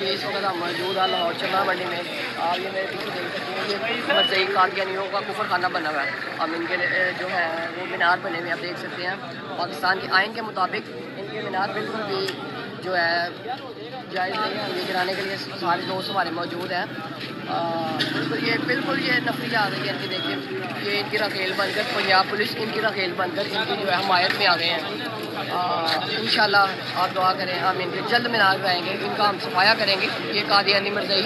یہ اس وقت ہم موجود ہیں لاہور چمرہ منڈی میں. آپ یہ میرے پیچھے دیکھ سکتے ہیں یہ مرزئی قادیانیوں کا کفر خانہ بنا ہوا ہے. اب ان کے جو ہے وہ مینار بنے ہوئے آپ دیکھ سکتے ہیں. پاکستان کے آئین کے مطابق ان کے مینار بالکل بھی جو ہے جائز نہیں ہے. یہ گرانے کے لیے سارے دوست ہمارے موجود ہیں. بالکل یہ نفری آ گئی ہے ان کی. دیکھیں یہ ان کی رکھیل بن کر پنجاب پولیس ان کی رکھیل بن کر ان کی جو ہے حمایت میں آ گئے ہیں. انشاءاللہ آپ دعا کریں ہم ان کے جلد مینار پہ آئیں گے. ان کا ہم صفایا کریں گے. یہ قادیانی مرزئی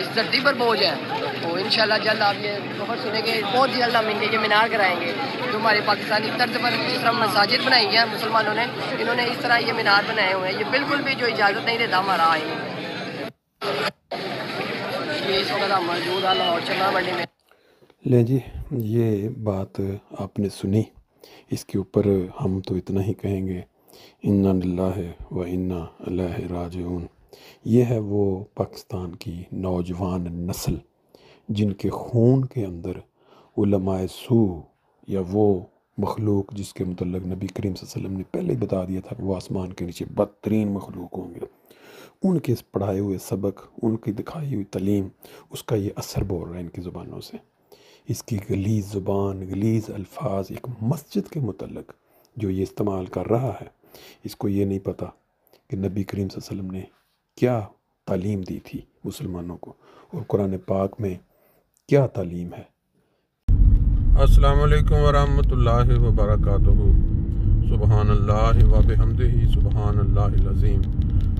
اس دھرتی پر بوجھ ہے. تو انشاءاللہ جلد آپ یہ خبر سنیں گے. بہت جلد ہم ان کے یہ مینار کرائیں گے. جو ہمارے پاکستانی طرز پر جس طرح مساجد بنائی ہیں مسلمانوں نے انہوں نے اس طرح یہ مینار بنائے ہوئے ہیں. یہ بالکل بھی جو اجازت نہیں دیتا ہمارا آئین. یہ اس وقت ہم موجود ہیں لاہور چمرہ منڈی میں. لیں جی یہ بات آپ نے سنی. اس کے اوپر ہم تو اتنا ہی کہیں گے انا للہ و انا الیہ راجعون. یہ ہے وہ پاکستان کی نوجوان نسل جن کے خون کے اندر علماء سو یا وہ مخلوق جس کے متعلق نبی کریم صلی اللہ علیہ وسلم نے پہلے ہی بتا دیا تھا کہ وہ آسمان کے نیچے بدترین مخلوق ہوں گے، ان کے پڑھائے ہوئے سبق، ان کی دکھائی ہوئی تعلیم، اس کا یہ اثر بول رہا ہے ان کی زبانوں سے. اس کی غلیظ زبان، غلیظ الفاظ ایک مسجد کے متعلق جو یہ استعمال کر رہا ہے، اس کو یہ نہیں پتہ کہ نبی کریم صلی اللہ علیہ وسلم نے کیا تعلیم دی تھی مسلمانوں کو اور قرآن پاک میں کیا تعلیم ہے. السلام علیکم ورحمۃ اللہ وبرکاتہ. سبحان اللہ و بحمدہ سبحان اللہ العظیم.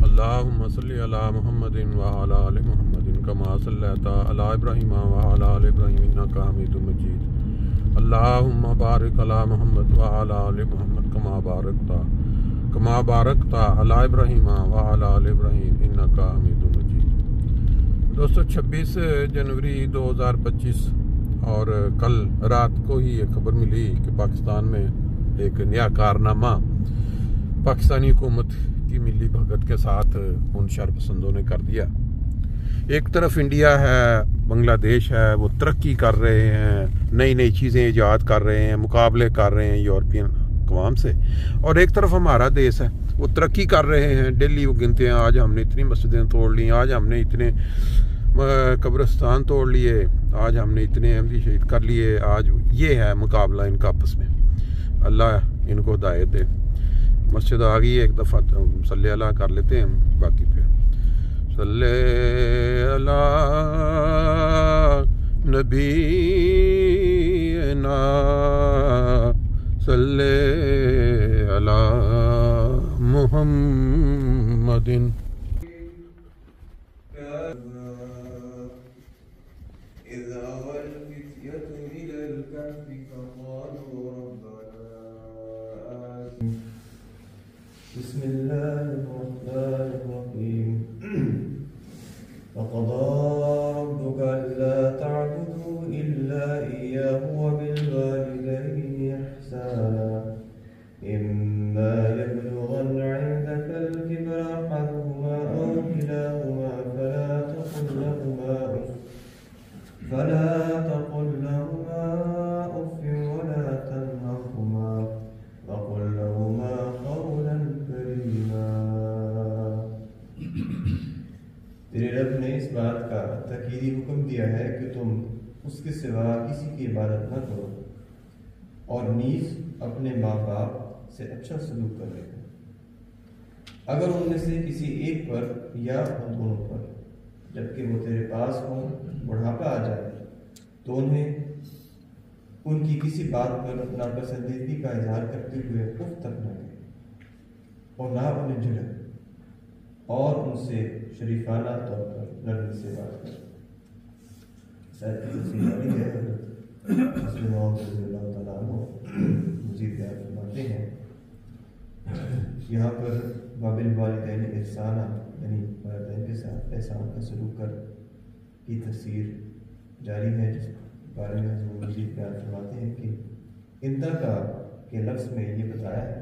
اللہم صلی علی محمد وعلی آل محمد کما صلیت علی ابراہیم وعلی آل ابراہیم انک حمید مجید. اللہم بارک علی محمد وعلی آل محمد کما بارکت علی ابراہیم وعلی آل ابراہیم انک حمید مجید. دوستو 26 جنوری 2025 اور کل رات کو ہی یہ خبر ملی کہ پاکستان میں ایک نیا کارنامہ پاکستانی حکومت کی ملی بھگت کے ساتھ ان شر پسندوں نے کر دیا. ایک طرف انڈیا ہے، بنگلہ دیش ہے، وہ ترقی کر رہے ہیں، نئی نئی چیزیں ایجاد کر رہے ہیں، مقابلے کر رہے ہیں یورپین اقوام سے، اور ایک طرف ہمارا دیش ہے وہ ترقی کر رہے ہیں. ڈیلی وہ گنتے ہیں آج ہم نے اتنی مسجدیں توڑ لیں، آج ہم نے اتنے قبرستان توڑ لیے، آج ہم نے اتنے احمدی شہید کر لیے. آج یہ ہے مقابلہ ان کا آپس میں. اللہ ان کو ہدایت دے. مسجد آ گئی ہے، ایک دفعہ صلی اللہ کر لیتے ہیں، باقی پھر صلی اللہ نبینا صلی اللہ محمد. بسم الله الرحمن الرحيم. وقضى ربك ألا تعبدوا إلا إياه وبالوالدين إحسانا إما يبلغن عندك الكبر أحدهما أو كلاهما فلا تقل لهما أف ولا تنهرهما وقل لهما قولا كريما. تیرے رب نے اس بات کا تاکیدی حکم دیا ہے کہ تم اس کے سوا کسی کی عبادت نہ کرو، اور نیز اپنے ماں باپ سے اچھا سلوک کرے گا. اگر ان میں سے کسی ایک پر یا ان دونوں پر جبکہ وہ تیرے پاس ہوں بڑھاپا آ جائے تو انہیں ان کی کسی بات پر ناپسندیدگی کا اظہار کرتے ہوئے اف تک نہ دے اور نہ انہیں جھڑک، اور ان سے شریفانہ طور پر نرمی سے بات کرے. مزید بیان فرماتے ہیں یہاں پر وبالوالدین احسانا یعنی والدین کے ساتھ احسان کا سلوک کر کی تفسیر جاری ہے، جس بارے میں حضرت مزید بیان فرماتے ہیں کہ انتقا کے لفظ میں یہ بتایا ہے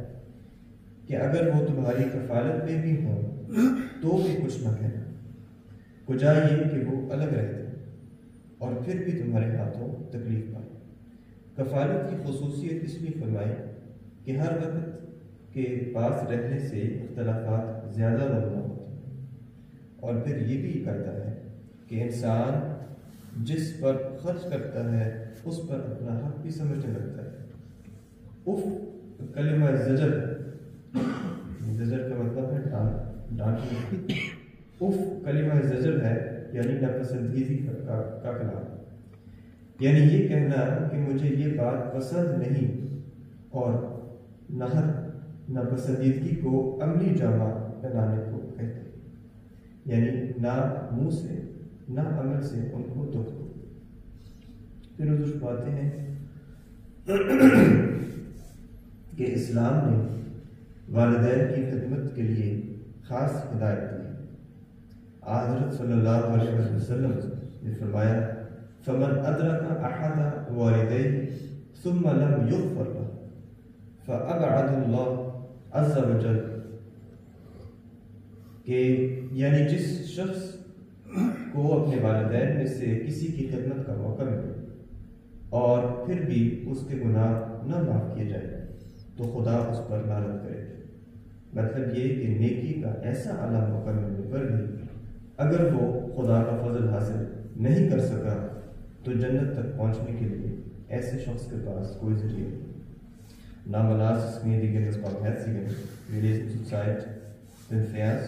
کہ اگر وہ تمہاری کفالت میں بھی ہوں تو بھی کچھ نہ کہنا، کجا یہ کہ وہ الگ رہتے اور پھر بھی تمہارے ہاتھوں تکلیف پائے. کفالت کی خصوصیت اس لیے فرمائی کہ ہر وقت کے پاس رہنے سے اختلافات زیادہ رونما ہوتے ہیں اور پھر یہ بھی کرتا ہے کہ انسان جس پر خرچ کرتا ہے اس پر اپنا حق بھی سمجھنے لگتا ہے۔ اف کلمہ زجر کا مطلب ہے ڈانٹنے۔ اف کلمہ زجر ہے یعنی ناپسندیدگی کا کلام، یعنی یہ کہنا کہ مجھے یہ بات پسند نہیں، اور ناپسندیدگی کو عملی جامہ پہنانے کو کہتے ہیں، یعنی نہ منہ سے نہ عمل سے ان کو دکھ دو۔ پھر حضور فرماتے ہیں کہ اسلام نے والدین کی خدمت کے لیے خاص ہدایت دی۔ حضرت صلی اللہ علیہ وسلم نے فرمایا فمن ادرک احد والدیہ ثم لم یغفر له فابعد اللہ عز وجل، کہ یعنی جس شخص کو اپنے والدین میں سے کسی کی خدمت کا موقع ملے اور پھر بھی اس کے گناہ نہ معاف کیے جائے تو خدا اس پر لعنت کرے۔ مطلب یہ کہ نیکی کا ایسا اعلیٰ موقع ملنے پر بھی اگر وہ خدا کا فضل حاصل نہیں کر سکا تو جنت تک پہنچنے کے لیے ایسے شخص کے پاس کوئی ذریعہ نہیں۔ Namenasis gnädige Gottes Barmherzigen, wir lesen zurzeit den Vers